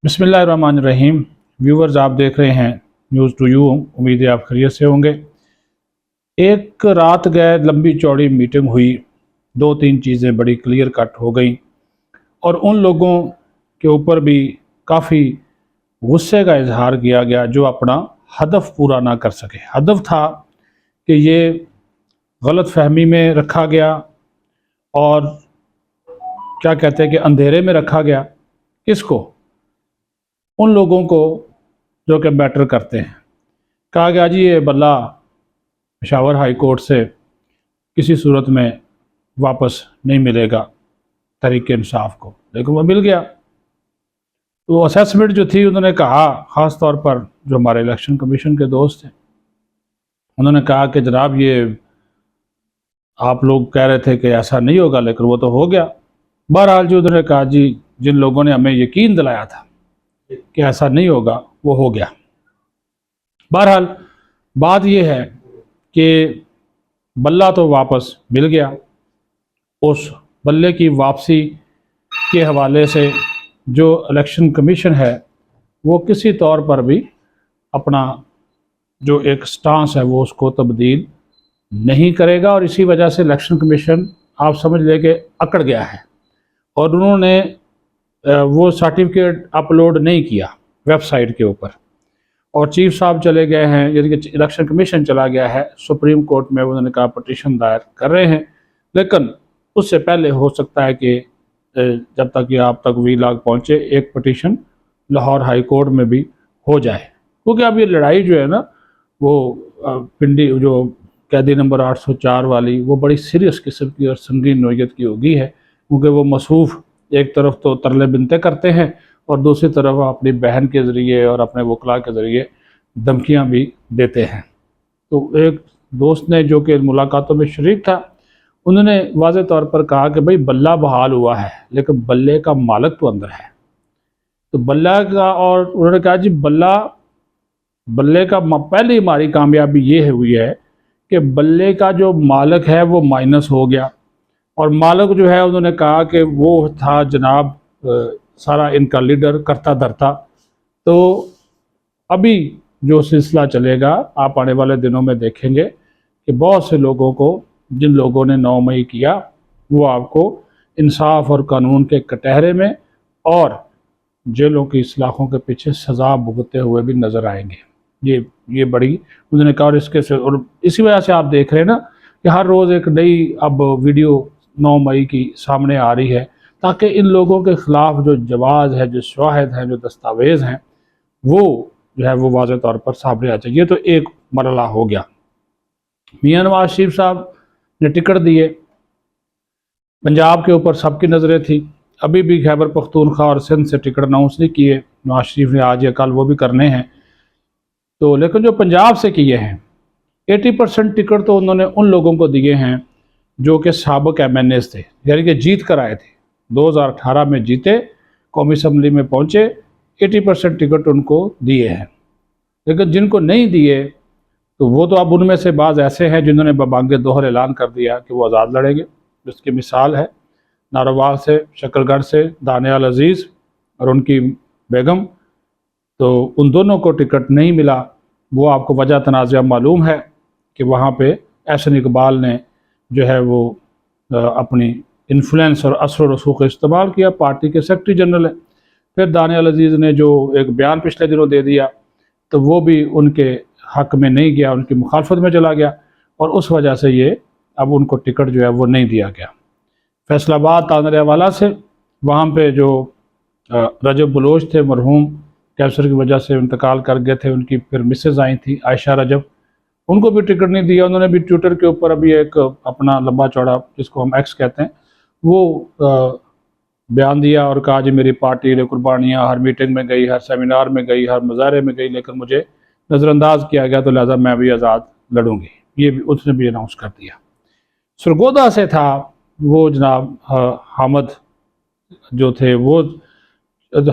बिस्मिल्लाहिर्रहमानिर्रहीम। व्यूवर्स, आप देख रहे हैं न्यूज़ टू यू। उम्मीद है आप खैरियत से होंगे। एक रात गए लंबी चौड़ी मीटिंग हुई, दो तीन चीज़ें बड़ी क्लियर कट हो गई और उन लोगों के ऊपर भी काफ़ी गुस्से का इजहार किया गया जो अपना हदफ पूरा ना कर सके। हदफ था कि ये गलत फहमी में रखा गया और क्या कहते हैं कि अंधेरे में रखा गया। किसको? उन लोगों को जो कि मैटर करते हैं। कहा गया जी ये बल्ला पेशावर हाई कोर्ट से किसी सूरत में वापस नहीं मिलेगा तहरीक इंसाफ को, लेकिन वो मिल गया। तो असेसमेंट जो थी उन्होंने कहा, ख़ास तौर पर जो हमारे इलेक्शन कमीशन के दोस्त थे, उन्होंने कहा कि जनाब ये आप लोग कह रहे थे कि ऐसा नहीं होगा, लेकिन वो तो हो गया। बहरहाल जी उन्होंने कहा जी जिन लोगों ने हमें यकीन दिलाया था कि ऐसा नहीं होगा वो हो गया। बहरहाल बात यह है कि बल्ला तो वापस मिल गया। उस बल्ले की वापसी के हवाले से जो इलेक्शन कमीशन है वो किसी तौर पर भी अपना जो एक स्टांस है वो उसको तब्दील नहीं करेगा और इसी वजह से इलेक्शन कमीशन आप समझ लें कि अकड़ गया है और उन्होंने वो सर्टिफिकेट अपलोड नहीं किया वेबसाइट के ऊपर और चीफ साहब चले गए हैं, यानी कि इलेक्शन कमीशन चला गया है सुप्रीम कोर्ट में। उन्होंने कहा पटिशन दायर कर रहे हैं, लेकिन उससे पहले हो सकता है कि जब तक ये आप तक वीलाग पहुँचे एक पटिशन लाहौर हाई कोर्ट में भी हो जाए, क्योंकि अब ये लड़ाई जो है ना वो पिंडी जो कैदी नंबर 804 वाली वो बड़ी सीरियस किस्म की और संगीन नोयत की होगी है, क्योंकि वो मसूफ एक तरफ तो तरले बिनते करते हैं और दूसरी तरफ अपनी बहन के ज़रिए और अपने वकला के ज़रिए धमकियां भी देते हैं। तो एक दोस्त ने जो कि मुलाकातों में शरीक था, उन्होंने वाज़े तौर पर कहा कि भाई बल्ला बहाल हुआ है लेकिन बल्ले का मालिक तो अंदर है। तो बल्ला का, और उन्होंने कहा जी बल्ले का पहली हमारी कामयाबी ये हुई है कि बल्ले का जो मालिक है वो माइनस हो गया और मालिक जो है उन्होंने कहा कि वो था जनाब सारा इनका लीडर करता धरता। तो अभी जो सिलसिला चलेगा आप आने वाले दिनों में देखेंगे कि बहुत से लोगों को, जिन लोगों ने 9 मई किया, वो आपको इंसाफ और कानून के कटहरे में और जेलों की इस्लाखों के पीछे सज़ा भुगतते हुए भी नज़र आएंगे। ये बड़ी उन्होंने कहा और इसके से, और इसी वजह से आप देख रहे हैं ना कि हर रोज़ एक नई अब वीडियो 9 मई की सामने आ रही है, ताकि इन लोगों के ख़िलाफ़ जो जवाज़ है, जो शवाहिद हैं, जो दस्तावेज़ हैं, वो जो है वो वाज़े तौर पर सामने आ जाए। ये तो एक मरला हो गया। मियां नवाज शरीफ साहब ने टिकट दिए, पंजाब के ऊपर सबकी नज़रें थी। अभी भी खैबर पख्तूनख्वा और सिंध से टिकट अनाउंस नहीं किए नवाज शरीफ ने, आज या कल वो भी करने हैं। तो लेकिन जो पंजाब से किए हैं 80% टिकट तो उन्होंने उन लोगों को दिए हैं जो कि साबिक MNAs थे, यानी कि जीत कर आए थे। 2018 में जीते, कौमी असम्बली में पहुँचे, 80% टिकट उनको दिए हैं। लेकिन जिनको नहीं दिए तो वो तो अब उनमें से बाज़ ऐसे हैं जिन्होंने बबांगे दोहर ऐलान कर दिया कि वो आज़ाद लड़ेंगे। जिसकी मिसाल है नारोवाल से, शकरगढ़ से दानियाल अजीज़ और उनकी बेगम। तो उन दोनों को टिकट नहीं मिला। वो आपको वजह तनाज़ा मालूम है कि वहाँ पे एहसन इकबाल ने जो है वो अपनी इन्फ्लुएंस और असर रसूख का इस्तेमाल किया, पार्टी के सेक्रेटरी जनरल है। फिर दानियाल अजीज़ ने जो एक बयान पिछले दिनों दे दिया तो वो भी उनके हक़ में नहीं गया, उनकी मुखालफत में चला गया और उस वजह से ये अब उनको टिकट जो है वो नहीं दिया गया। फैसलाबाद तानरेवाला से, वहाँ पे जो रजब बलोच थे, मरहूम कैंसर की वजह से इंतकाल कर गए थे, उनकी फिर मिसेज़ आई थी आयशा रजब, उनको भी टिकट नहीं दिया। उन्होंने भी ट्विटर के ऊपर अभी एक अपना लंबा चौड़ा, जिसको हम एक्स कहते हैं, वो बयान दिया और कहा जी मेरी पार्टी ने कुर्बानियाँ, हर मीटिंग में गई, हर सेमिनार में गई, हर मुजाहरे में गई, लेकिन मुझे नज़रअंदाज किया गया, तो लिहाजा मैं भी आज़ाद लड़ूंगी। ये भी उसने भी अनाउंस कर दिया। सरगोदा से था वो जनाब हामिद जो थे, वो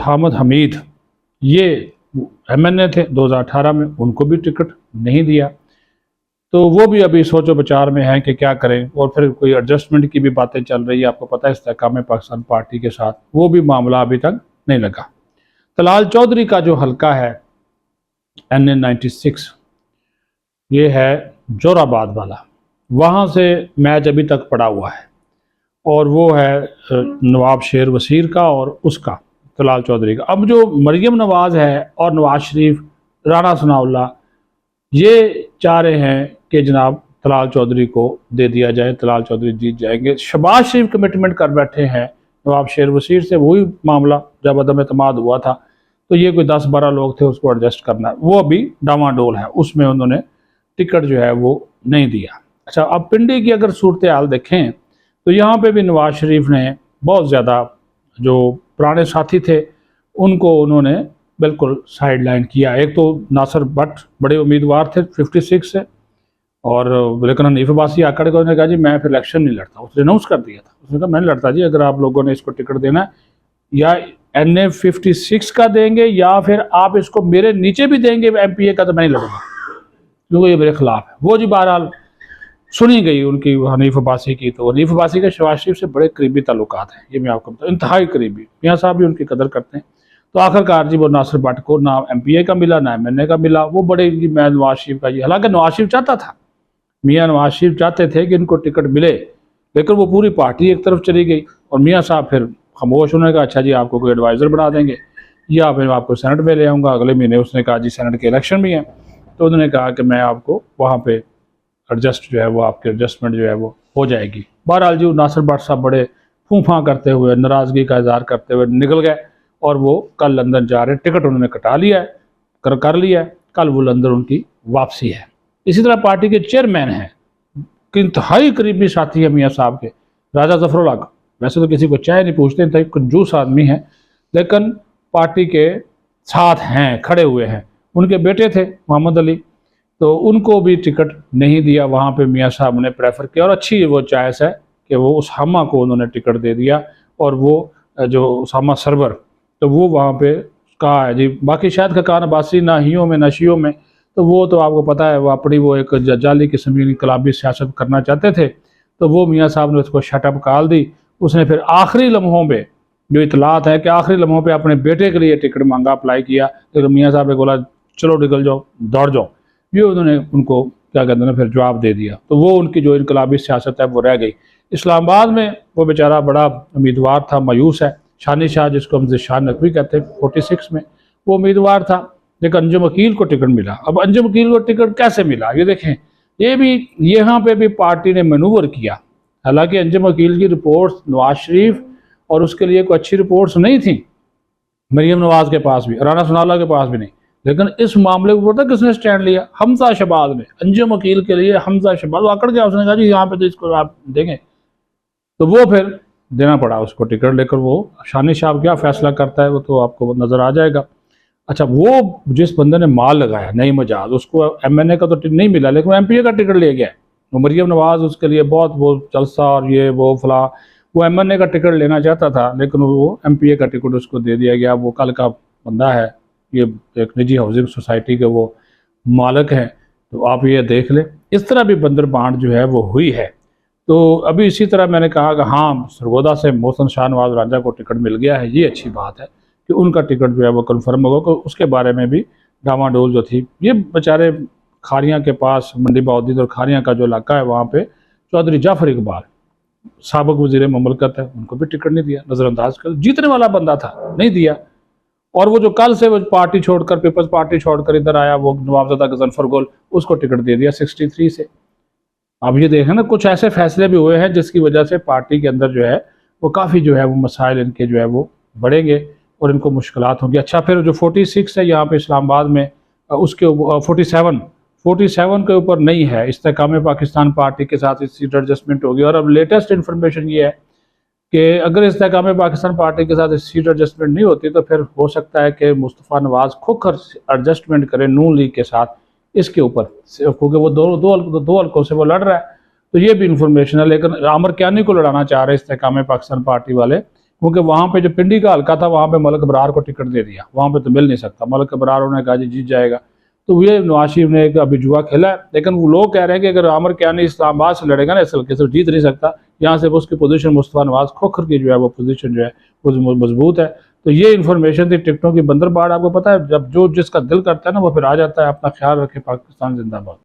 हामिद हमीद, ये MNA थे 2018 में, उनको भी टिकट नहीं दिया। तो वो भी अभी सोचो विचार में है कि क्या करें, और फिर कोई एडजस्टमेंट की भी बातें चल रही है, आपको पता है इस्तेहकाम पाकिस्तान पार्टी के साथ, वो भी मामला अभी तक नहीं लगा। तलाल चौधरी का जो हलका है NA96, ये है जोराबाद वाला, वहाँ से मैच अभी तक पड़ा हुआ है, और वो है नवाब शेर वसीर का और उसका तलाल चौधरी का। अब जो मरियम नवाज़ है और नवाज शरीफ, राना सनाउल्लाह, ये चाह रहे हैं कि जनाब तलाल चौधरी को दे दिया जाए, तलाल चौधरी जीत जाएंगे। शहबाज शरीफ कमिटमेंट कर बैठे हैं नवाब शेर वसीर से, वही मामला जब अदम एतमाद हुआ था तो ये कोई 10-12 लोग थे, उसको एडजस्ट करना, वो अभी डामाडोल है, उसमें उन्होंने टिकट जो है वो नहीं दिया। अच्छा, अब पिंडी की अगर सूरत हाल देखें तो यहाँ पे भी नवाज शरीफ ने बहुत ज़्यादा जो पुराने साथी थे उनको उन्होंने बिल्कुल साइड लाइन किया। एक तो नासिर भट्ट बड़े उम्मीदवार थे 56 से, और लेकिन हनीफ अब्बासी आकड़ को कहा जी मैं फिर इलेक्शन नहीं लड़ता, उसने अनाउंस कर दिया था, उसने कहा मैं नहीं लड़ता जी, अगर आप लोगों ने इसको टिकट देना है या NA56 का देंगे या फिर आप इसको मेरे नीचे भी देंगे MPA का, तो मैं नहीं लड़ूंगा क्योंकि ये मेरे खिलाफ है। वो जी बहरहाल सुनी गई उनकी हनीफ अब्बासी की। तो हनीफ अब्बासी के शहबाज शरीफ से बड़े करीबी ताल्लुकात हैं, ये मैं आपको बताऊँ, इंतहाई करीबी, मियाँ साहब भी उनकी कदर करते हैं। तो आखिरकार जी वो नासिर भट्ट को ना MPA का मिला ना MNA का मिला, वो बड़े जी मैं नवाज शरीफ का जी, हालांकि नवाज शरीफ चाहता था, मियाँ नवाज शरीफ चाहते थे कि इनको टिकट मिले, लेकिन वो पूरी पार्टी एक तरफ चली गई और मियाँ साहब फिर खामोश। उन्होंने कहा अच्छा जी आपको कोई एडवाइज़र बना देंगे या फिर आपको सेनेट में ले आऊँगा अगले महीने। उसने कहा जी सेनेट के इलेक्शन भी हैं, तो उन्होंने कहा कि मैं आपको वहाँ पे एडजस्ट जो है वो आपकी एडजस्टमेंट जो है वो हो जाएगी। बहरहाल जी नासिर भट्ट साहब बड़े फूफा करते हुए, नाराज़गी का इजहार करते हुए निकल गए और वो कल लंदन जा रहे हैं, टिकट उन्होंने कटा लिया है, कर लिया है, कल वो लंदन उनकी वापसी है। इसी तरह पार्टी के चेयरमैन हैं कि इंतहाई करीबी साथी है मियाँ साहब के, राजा ज़फ़रुल्लाह का, वैसे तो किसी को चाय नहीं पूछते, इंतहाई कंजूस आदमी हैं, लेकिन पार्टी के साथ हैं, खड़े हुए हैं। उनके बेटे थे मोहम्मद अली, तो उनको भी टिकट नहीं दिया, वहाँ पे मियाँ साहब ने प्रेफर किया, और अच्छी वो चॉइस है कि वो उसामा को उन्होंने टिकट दे दिया, और वो जो उसामा सरवर, तो वो वहाँ पे कहा है जी। बाकी शायद खकान अब्बासी ना हियों में ना शियों में, तो वो तो आपको पता है वो अपनी वो एक जाली किस्म की इनकलाबी सियासत करना चाहते थे, तो वो मियाँ साहब ने उसको शटअप काल दी। उसने फिर आखिरी लम्हों पे जो इतलात है कि आखिरी लम्हों पे अपने बेटे के लिए टिकट मांगा, अप्लाई किया, लेकिन मियाँ साहब ने बोला चलो निकल जाओ, दौड़ जाओ, ये उन्होंने उनको क्या कहते हैं ना फिर जवाब दे दिया। तो वो उनकी जो इनकलाबी सियासत है वो रह गई। इस्लामाबाद में वो बेचारा बड़ा उम्मीदवार था, मायूस है, शानी शाह जिसको हम ज़िशान नकवी कहते हैं, 46 में वो उम्मीदवार था, लेकिन अंजुम वकील को टिकट मिला। अब अंजुम वकील को टिकट कैसे मिला ये देखें, ये भी यहाँ पे भी पार्टी ने मैनूवर किया। हालांकि अंजुम वकील की रिपोर्ट्स नवाज शरीफ और उसके लिए कोई अच्छी रिपोर्ट्स नहीं थी, मरीम नवाज के पास भी, राना सनाउल्लाह के पास भी नहीं, लेकिन इस मामले को पता किसने स्टैंड लिया? हमजा शहबाज ने। अंजुम वकील के लिए हमजा शहबाज आकड़ गया, उसने कहा जी यहाँ पे तो इसको आप देंगे, तो वो फिर देना पड़ा उसको टिकट। लेकर वो शानी साहब क्या फैसला करता है वो तो आपको नज़र आ जाएगा। अच्छा, वो जिस बंदे ने माल लगाया नई मजाज, उसको MNA का तो टिकट नहीं मिला, लेकिन MPA का टिकट ले गया। वो मरियम नवाज उसके लिए बहुत वो जलसा और ये वो फला, वो MNA का टिकट लेना चाहता था, लेकिन वो MPA का टिकट उसको दे दिया गया। वो कल का बंदा है, ये एक निजी हाउसिंग सोसाइटी के वो मालिक हैं, तो आप ये देख लें। इस तरह भी बंदर बांट जो है वो हुई है। तो अभी इसी तरह मैंने कहा कि हाँ सरगोदा से मोहसिन शाह नवाज राजा को टिकट मिल गया है, ये अच्छी बात है कि उनका टिकट जो है वो कन्फर्म होगा। तो उसके बारे में भी डामाडोल जो थी, ये बेचारे खारियाँ के पास मंडी बाउद्दीन और खारियाँ का जो इलाका है वहाँ पे चौधरी जाफर इकबाल साबिक वज़ीर ममलकत है, उनको भी टिकट नहीं दिया, नज़रअंदाज कर, जीतने वाला बंदा था नहीं दिया। और वो जो कल से वो पार्टी छोड़कर, पीपल्स पार्टी छोड़कर इधर आया, वो नवाबज़दा गज़नफ़र गुल, उसको टिकट दे दिया 63 से। अब ये देखें ना, कुछ ऐसे फैसले भी हुए हैं जिसकी वजह से पार्टी के अंदर जो है वो काफ़ी जो है वो मसाइल इनके जो है वो बढ़ेंगे और इनको मुश्किलात होंगी। अच्छा, फिर जो 46 है यहाँ पे इस्लामाबाद में, उसके 47 के ऊपर नहीं है, इस्तेकाम पाकिस्तान पार्टी के साथ इस सीट एडजस्टमेंट होगी। और अब लेटेस्ट इन्फॉर्मेशन ये है कि अगर इस्तेकाम पाकिस्तान पार्टी के साथ सीट एडजस्टमेंट नहीं होती तो फिर हो सकता है कि मुस्तफ़ा नवाज़ खुद एडजस्टमेंट करें नून लीग के साथ इसके ऊपर, क्योंकि वो दो हल्कों से वो लड़ रहा है। तो ये भी इंफॉर्मेशन है, लेकिन आमर कियानी को लड़ाना चाह रहे इस्तेकाम पाकिस्तान पार्टी वाले, क्योंकि वहाँ पे जो पिंडी का हल्का था वहाँ पे मलिक अबरार को टिकट दे दिया, वहाँ पे तो मिल नहीं सकता। मलिक अबरार उन्होंने कहा जी जीत जाएगा, तो ये नवाज शरीफ ने एक अभी जुआ खेला है। लेकिन वो लोग कह रहे हैं कि अगर आमर कियानी इस्लामाबाद से लड़ेगा ना इस हल्के से, जीत नहीं सकता। यहाँ से उसकी पोजीशन मुस्तफ़ा नवाज़ खोखर की जो है वो पोजीशन जो है वो मजबूत है। तो ये इन्फॉर्मेशन थी टिकटों की बंदरबाड़। आपको पता है जब जो जिसका दिल करता है ना वो फिर आ जाता है। अपना ख्याल रखें। पाकिस्तान जिंदाबाद।